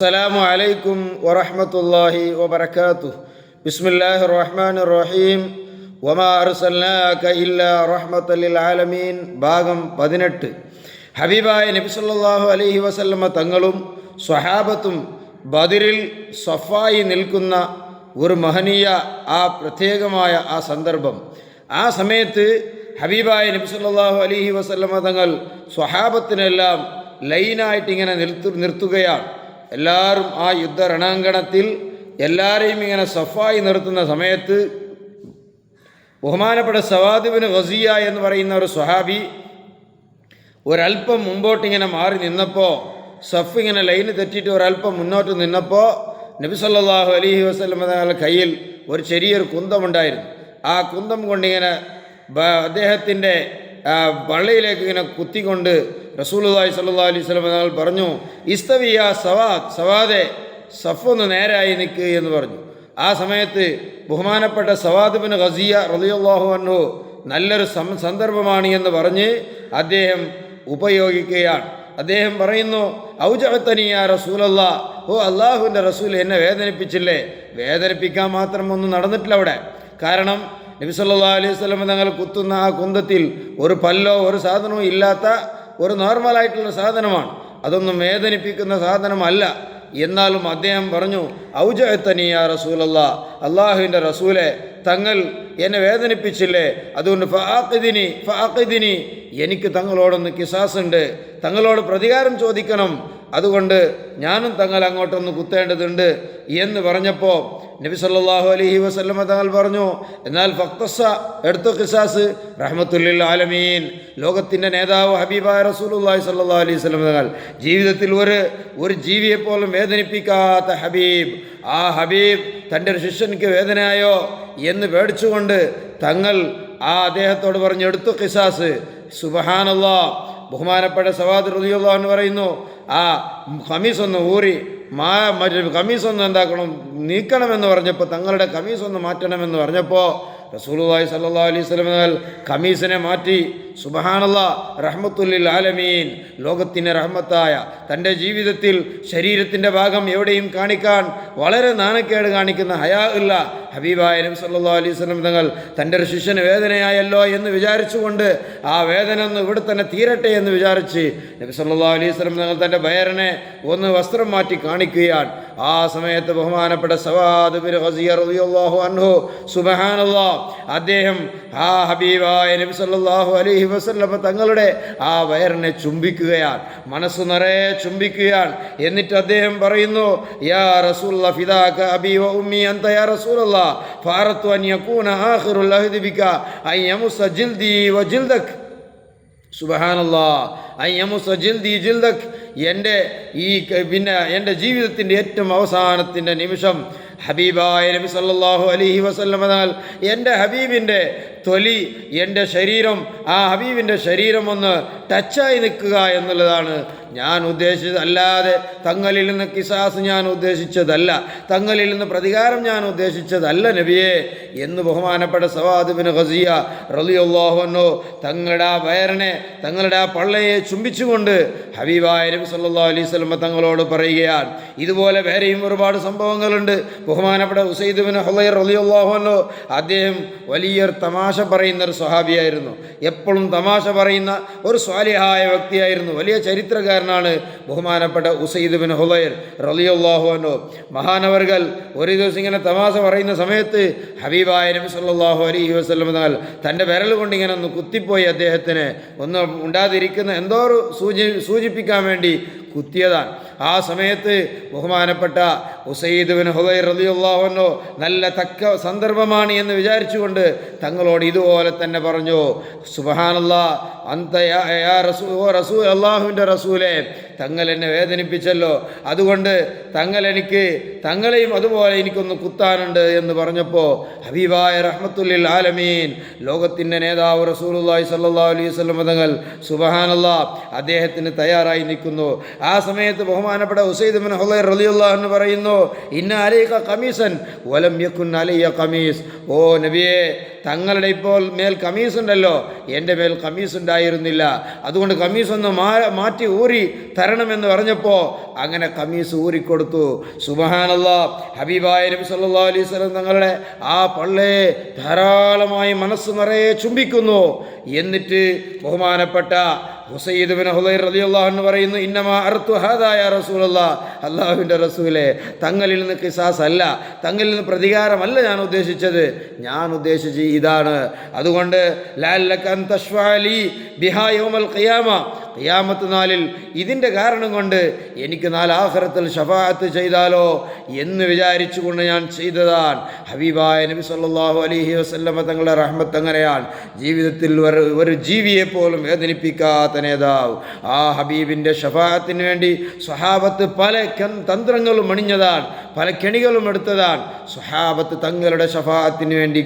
അസ്സലാമു അലൈക്കും വറഹ്മത്തുള്ളാഹി വബറകാതുഹു. ബിസ്മില്ലാഹിർ റഹ്മാനിർ റഹീം. വമാ അർസൽനാക ഇല്ലാ റഹ്മത്തൽ ലിൽ ആലമീൻ. ഭാഗം 18. ഹബീബായ നബി സല്ലല്ലാഹു അലൈഹി വസല്ലമ തങ്ങളും സ്വഹാബത്തും ബദറിൽ സഫായി നിൽക്കുന്ന ഒരു മഹനീയ പ്രത്യേകമായ സന്ദർഭം. ആ സമയത്ത് ഹബീബായ നബി സല്ലല്ലാഹു അലൈഹി വസല്ലമ തങ്ങൾ സ്വഹാബത്തിനെല്ലാം ലൈനായിട്ട് ഇങ്ങനെ നിർത്തുകയാണ്. എല്ലാവരും ആ യുദ്ധ രണാങ്കണത്തിൽ എല്ലാവരെയും ഇങ്ങനെ സഫായി നിർത്തുന്ന സമയത്ത് ബഹുമാനപ്പെട്ട സവാദ് ബിൻ ഗസിയ എന്ന് പറയുന്ന ഒരു സ്വഹാബി ഒരല്പം മുമ്പോട്ടിങ്ങനെ മാറി നിന്നപ്പോൾ, സഫ് ഇങ്ങനെ ലൈന് തെറ്റിയിട്ട് ഒരല്പം മുന്നോട്ട് നിന്നപ്പോൾ നബി സല്ലല്ലാഹു അലൈഹി വസല്ലം തങ്ങളുടെ കയ്യിൽ ഒരു ചെറിയൊരു കുന്തമുണ്ടായിരുന്നു. ആ കുന്തം കൊണ്ടിങ്ങനെ അദ്ദേഹത്തിൻ്റെ പള്ളിയിലേക്ക് ഇങ്ങനെ കുത്തിക്കൊണ്ട് റസൂലുള്ളാഹി സ്വല്ലല്ലാഹു അലൈഹി വസല്ലം തങ്ങൾ പറഞ്ഞു, ഇസ്തവിയ സവാദെ, സഫൊന്ന് നേരായി നിൽക്ക് എന്ന് പറഞ്ഞു. ആ സമയത്ത് ബഹുമാനപ്പെട്ട സവാദ് ബിൻ ഗസിയ റളിയല്ലാഹു അൻഹു നല്ലൊരു സന്ദർഭമാണ് എന്ന് പറഞ്ഞ് അദ്ദേഹം ഉപയോഗിക്കുകയാണ്. അദ്ദേഹം പറയുന്നു, ഔജഅതനി യാ റസൂലല്ലാഹ്, ഓ അള്ളാഹുവിൻ്റെ റസൂൽ, എന്നെ വേദനിപ്പിച്ചില്ലേ? വേദനിപ്പിക്കാൻ മാത്രം ഒന്നും നടന്നിട്ടില്ല അവിടെ. കാരണം നബി സല്ലല്ലാഹു അലൈഹി വസല്ലം തങ്ങൾ കുത്തുന്ന ആ കുന്തത്തിൽ ഒരു പല്ലോ ഒരു സാധനവും ഇല്ലാത്ത ഒരു നോർമലായിട്ടുള്ള സാധനമാണ്. അതൊന്നും വേദനിപ്പിക്കുന്ന സാധനമല്ല. എന്നാലും അദ്ദേഹം പറഞ്ഞു, ഔജഅതനി യാ റസൂലല്ലാഹ്, അള്ളാഹുവിൻ്റെ റസൂലെ, തങ്ങൾ എന്നെ വേദനിപ്പിച്ചില്ലേ? അതുകൊണ്ട് ഫഅഖിദിനി, എനിക്ക് തങ്ങളോടൊന്ന് കിസാസുണ്ട്, തങ്ങളോട് പ്രതികാരം ചോദിക്കണം, അതുകൊണ്ട് ഞാനും തങ്ങൾ അങ്ങോട്ടൊന്ന് കുത്തേണ്ടതുണ്ട് എന്ന് പറഞ്ഞപ്പോൾ നബി സല്ലല്ലാഹു അലൈഹി വസല്ലമ തങ്ങൾ പറഞ്ഞു, എന്നാൽ ഫഖ്തസ, എടുത്തു ഖിസാസ്, റഹ്മത്തുല്ലിൽ ആലമീൻ, ലോകത്തിൻ്റെ നേതാവ് ഹബീബായ റസൂലുള്ളാഹി സ്വല്ലല്ലാഹു അലൈഹി വസല്ലം തങ്ങൾ ജീവിതത്തിൽ ഒരു ജീവിയെപ്പോലും വേദനിപ്പിക്കാത്ത ഹബീബ്, ആ ഹബീബ് തൻ്റെ ഒരു ശിഷ്യനിക്ക് വേദനയായോ എന്ന് പേടിച്ചുകൊണ്ട് തങ്ങൾ അദ്ദേഹത്തോട് പറഞ്ഞു, എടുത്തു ഖിസാസ്. സുബ്ഹാനല്ലാഹ്. ബഹുമാനപ്പെട്ട സവാദ് റളിയല്ലാഹു അൻഹു പറയുന്നു, ആ ഖമീസ് ഒന്ന് ഊരി ഖമീസ് ഒന്ന് എന്താക്കണം, നീക്കണമെന്ന് പറഞ്ഞപ്പോൾ, തങ്ങളുടെ ഖമീസ് ഒന്ന് മാറ്റണമെന്ന് പറഞ്ഞപ്പോൾ റസൂലുള്ളാഹി സ്വല്ലല്ലാഹു അലൈഹി വസല്ലം തങ്ങൾ ഖമീസിനെ മാറ്റി. സുബ്ഹാനല്ലാഹ്. റഹ്മത്തുല്ലിൽ ആലമീൻ, ലോകത്തിൻ്റെ റഹ്മത്തായ തൻ്റെ ജീവിതത്തിൽ ശരീരത്തിൻ്റെ ഭാഗം എവിടെയും കാണിക്കാൻ വളരെ നാണക്കേട് കാണിക്കുന്ന ഹയാ ഉള്ള ഹബീബായ നബി സല്ലല്ലാഹു അലൈഹി വസല്ലം തങ്ങൾ തൻ്റെ ഒരു ശിഷ്യന് വേദനയായല്ലോ എന്ന് വിചാരിച്ചുകൊണ്ട് ആ വേദന ഒന്ന് ഇവിടെ തന്നെ തീരട്ടെ എന്ന് വിചാരിച്ച് നബി സല്ലല്ലാഹു അലൈഹി വസല്ലം തങ്ങൾ തൻ്റെ ബയറിനെ ഒന്ന് വസ്ത്രം മാറ്റി കാണിക്കുകയാണ്. ആ സമയത്ത് ബഹുമാനപ്പെട്ട സവാദ് ബിൻ ഗസിയ റളിയല്ലാഹു അൻഹു, സുബ്ഹാനല്ലാഹ്, അദ്ദേഹം ആ ഹബീബായ നബി സല്ലല്ലാഹു അലൈഹി വസല്ലം തങ്ങളുടെ ആ വയറിനെ ചുംബിക്കുകയാണ്, മനസ്സ് നിറയെ ചുംബിക്കുകയാണ്. എന്നിട്ട് അദ്ദേഹം പറയുന്നു, യാ റസൂലല്ലാഹ്, ഫിദാക അബി വ ഉമ്മി അൻത യാ റസൂലല്ലാഹ്, ഫഅറത്തു അൻ യകൂന ആഖിറുൽ അഹ്ദി ബിക അൻ യമുസ ജിൽദി വ ജിൽദക്. സുബ്ഹാനല്ലാഹ്. അൻ യമുസ ജിൽദി ജിൽദക്, എൻ്റെ ജീവിതത്തിൻ്റെ ഏറ്റവും അവസാനത്തിൻ്റെ നിമിഷം ഹബീബായ നബി സല്ലല്ലാഹു അലൈഹി വസല്ലം തങ്ങൾ എൻ്റെ ഹബീബിൻ്റെ തൊലി, എൻ്റെ ശരീരം, ആ ഹബീബിൻ്റെ ശരീരം ഒന്ന് ടച്ചായി നിൽക്കുക എന്നുള്ളതാണ് ഞാൻ ഉദ്ദേശിച്ചത്. അല്ലാതെ തങ്ങളിൽ നിന്ന് കിസാസ് ഞാൻ ഉദ്ദേശിച്ചതല്ല, തങ്ങളിൽ നിന്ന് പ്രതികാരം ഞാൻ ഉദ്ദേശിച്ചതല്ല നബിയെ എന്ന് ബഹുമാനപ്പെട്ട സവാദ് ബിൻ ഗസിയ റളിയല്ലാഹു അൻഹു തങ്ങളുടെ ആ വയറിനെ, തങ്ങളുടെ ആ പള്ളയെ ചുംബിച്ചുകൊണ്ട് ഹബീബായ നബി സല്ലല്ലാഹു അലൈഹി വസല്ലം തങ്ങളോട് പറയുകയാണ്. ഇതുപോലെ വേറെയും ഒരുപാട് സംഭവങ്ങളുണ്ട്. ബഹുമാനപ്പെട്ട ഉസൈദ് ബിൻ ഹുളൈർ റളിയല്ലാഹു അൻഹു, അദ്ദേഹം വലിയൊരു തമാശ പറയുന്ന ഒരു സ്വഹാബിയായിരുന്നു. എപ്പോഴും തമാശ പറയുന്ന ഒരു സ്വാലിഹായ വ്യക്തിയായിരുന്നു. വലിയ ചരിത്രകാരനാണ് ബഹുമാനപ്പെട്ട ഉസൈദ് ബിൻ ഹുളൈർ റളിയല്ലാഹു അൻഹു. മഹാനവർകൾ ഒരു ദിവസം ഇങ്ങനെ തമാശ പറയുന്ന സമയത്ത് ഹബീബായ നബി സല്ലല്ലാഹു അലൈഹി വസല്ലം തങ്ങൾ തൻ്റെ വിരൽ കൊണ്ട് ഇങ്ങനെ ഒന്ന് കുത്തിപ്പോയി. അദ്ദേഹത്തിന് ഒന്നും ഉണ്ടാതിരിക്കുന്ന എന്തോ സൂചിപ്പിക്കാൻ വേണ്ടി കുത്തിയതാണ്. ആ സമയത്ത് ബഹുമാനപ്പെട്ട ഉസൈദ് ബിൻ ഹുളൈർ റളിയല്ലാഹു അൻഹു നല്ല തക്ക സന്ദർഭമാണ് എന്ന് വിചാരിച്ചുകൊണ്ട് തങ്ങളോട് ഇതുപോലെ തന്നെ പറഞ്ഞു, സുബ്ഹാനല്ലാഹ്, അന്ത യാ റസൂൽ, അല്ലാഹുവിൻ്റെ റസൂലേ, തങ്ങൾ എന്നെ വേദനിപ്പിച്ചല്ലോ, അതുകൊണ്ട് തങ്ങളെയും അതുപോലെ എനിക്കൊന്ന് കുത്താനുണ്ട് എന്ന് പറഞ്ഞപ്പോൾ ഹബീബായ റഹ്മത്തുല്ലിൽ ആലമീൻ, ലോകത്തിൻ്റെ നേതാവ് റസൂലുള്ളാഹി സ്വല്ലല്ലാഹു അലൈഹി വസല്ലം തങ്ങൾ, സുബ്ഹാനല്ലാഹ്, അദ്ദേഹത്തിന് തയ്യാറായി നിൽക്കുന്നു. ആ സമയത്ത് ബഹുമാനപ്പെട്ട ഉസൈദ് ബിൻ ഹുളൈർ റളിയല്ലാഹു അൻഹു പറയുന്നു, ഇന്ന അലൈക ഖമീസൻ വലം യകുൻ അലയ്യ ഖമീസ്, ഓ ഓ നബിയെ, തങ്ങളുടെ ഇപ്പോൾ മേൽ കമീസ് ഉണ്ടല്ലോ, എൻ്റെ മേൽ കമീസ് ഉണ്ടായിരുന്നില്ല, അതുകൊണ്ട് കമീസ് ഒന്ന് മാറ്റി ഊരി തരണമെന്ന് പറഞ്ഞപ്പോൾ അങ്ങനെ കമീസ് ഊരിക്കൊടുത്തു. സുബ്ഹാനല്ലാഹ്. ഹബീബായ നബി സല്ലല്ലാഹു അലൈഹി വസല്ലം തങ്ങളുടെ ആ പള്ളയെ ധാരാളമായി മനസ്സ് നിറയെ ചുംബിക്കുന്നു. എന്നിട്ട് ബഹുമാനപ്പെട്ട ഹുസൈദ് ബിൻ ഹുദൈർ റളിയല്ലാഹു അൻഹു പറയുന്നു, ഇന്നമാ അർതു ഹാദാ യാ റസൂലല്ലാഹ്, അല്ലാഹുവിൻ്റെ റസൂലേ, തങ്ങളിൽ നിന്ന് ഖിസാസ് അല്ല, തങ്ങളിൽ നിന്ന് പ്രതികാരമല്ല ഞാൻ ഉദ്ദേശിച്ചത്, ഞാൻ ഉദ്ദേശിച്ചത് ഇതാണ്. അതുകൊണ്ട് ലഅല്ലക അൻ തശ്ഫഅ ലീ ബിഹാ യൗമൽ ഖിയാമ, ഖിയാമത്ത് നാളിൽ ഇതിൻ്റെ കാരണം കൊണ്ട് എനിക്ക് നാളെ ആഖിറത്തിൽ ശഫാഅത്ത് ചെയ്താലോ എന്ന് വിചാരിച്ചുകൊണ്ട് ഞാൻ ചെയ്തതാണ്. ഹബീബായ നബി സല്ലല്ലാഹു അലൈഹി വസല്ലമ തങ്ങളുടെ റഹ്മത്ത് അങ്ങനെയാണ്. ജീവിതത്തിൽ ഒരു ജീവിയെ പോലും വേദനിപ്പിക്കാത്ത നേതാവ്. ആ ഹബീബിൻ്റെ ഷഫാഅത്തിന് വേണ്ടി സ്വഹാബത്ത് പല തന്ത്രങ്ങളും അണിഞ്ഞതാണ്, പല കെണികളും എടുത്തതാണ്. സ്വഹാബത്ത് തങ്ങളുടെ ഷഫാഅത്തിന് വേണ്ടി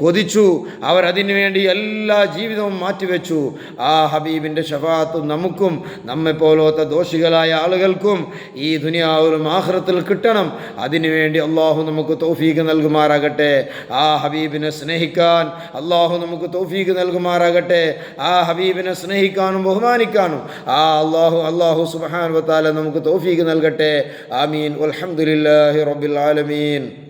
കൊതിച്ചു. അവർ അതിനു വേണ്ടി എല്ലാ ജീവിതവും മാറ്റിവെച്ചു. ആ ഹബീബിൻ്റെ ഷഫാഅത്ത് നമുക്കും നമ്മെപ്പോലത്തെ ദോഷികളായ ആളുകൾക്കും ഈ ദുനിയാവിലും ആഖിറത്തിൽ കിട്ടണം. അതിനുവേണ്ടി അള്ളാഹു നമുക്ക് തൗഫീഖ് നൽകുമാറാകട്ടെ. ആ ഹബീബിനെ സ്നേഹിക്കാൻ അള്ളാഹു നമുക്ക് തൗഫീഖ് നൽകുമാറാകട്ടെ. ആ ഹബീബിനെ സ്നേഹിക്കാനും ബഹുമാനിക്കാനും അള്ളാഹു സുബ്ഹാനഹു വ തആല നമുക്ക് തൗഫീഖ് നൽകട്ടെ. ആമീൻ. വൽഹംദുലില്ലാഹി റബ്ബിൽ ആലമീൻ.